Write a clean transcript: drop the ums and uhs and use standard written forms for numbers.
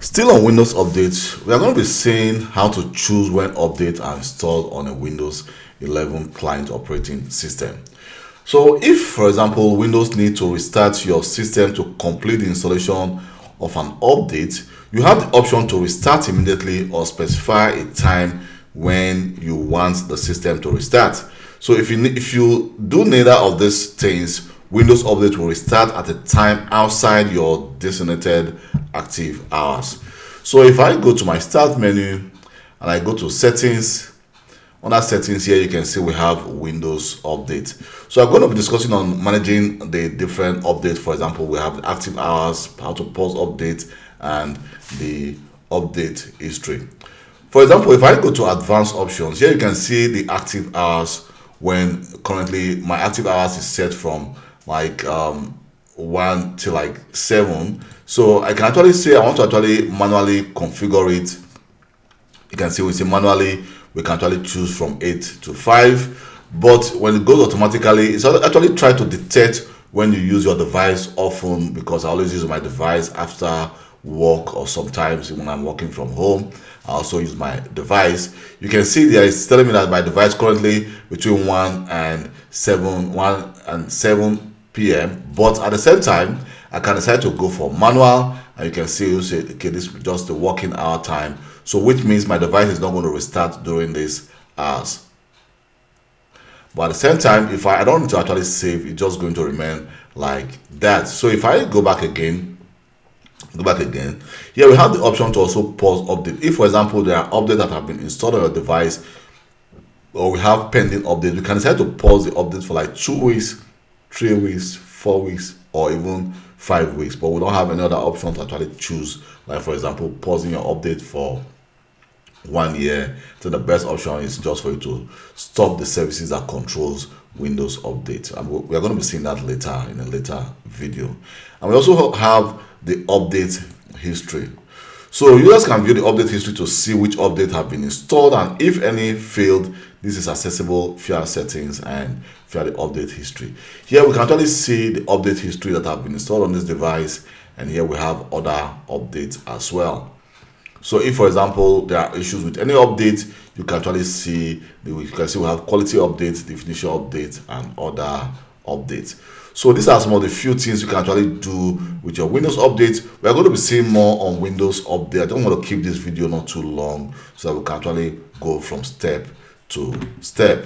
Still on Windows updates, we are going to be seeing how to choose when updates are installed on a Windows 11 client operating system. So if, for example, Windows need to restart your system to complete the installation of an update, you have the option to restart immediately or specify a time when you want the system to restart. So if you do neither of these things, Windows Update will restart at a time outside your designated active hours. So if I go to my start menu and I go to settings, under settings here you can see we have Windows Update. So I'm going to be discussing on managing the different updates. For example, we have the active hours, how to pause update, and the update history. For example, if I go to advanced options, here you can see the active hours. When currently my active hours is set from like 1 to like 7, so I can actually say I want to actually manually configure it. You can see we say manually we can actually choose from 8 to 5, but when it goes automatically, it's actually try to detect when you use your device often, because I always use my device after work or sometimes when I'm working from home. I also use my device. You can see there it's telling me that my device currently between 1 and 7 p.m. But at the same time, I can decide to go for manual, and you can see you say, okay, this is just the working hour time. So which means my device is not going to restart during these hours. But at the same time, if I don't need to actually save, it's just going to remain like that. So if I go back again, here we have the option to also pause update. If, for example, there are updates that have been installed on your device, or we have pending updates, we can decide to pause the update for like 2 weeks, 3 weeks, 4 weeks, or even 5 weeks. But we don't have any other option to actually choose, like for example pausing your update for 1 year. So the best option is just for you to stop the services that controls Windows Update, and we are going to be seeing that later in a later video. And we also have the update history. So users can view the update history to see which updates have been installed, and if any failed. This is accessible via settings and via the update history. Here we can actually see the update history that have been installed on this device, and here we have other updates as well. So if, for example, there are issues with any update, you can actually see we have quality updates, definition updates, and other updates. So these are some of the few things you can actually do with your Windows Update. We are going to be seeing more on Windows Update. I don't want to keep this video not too long, so that we can actually go from step to step.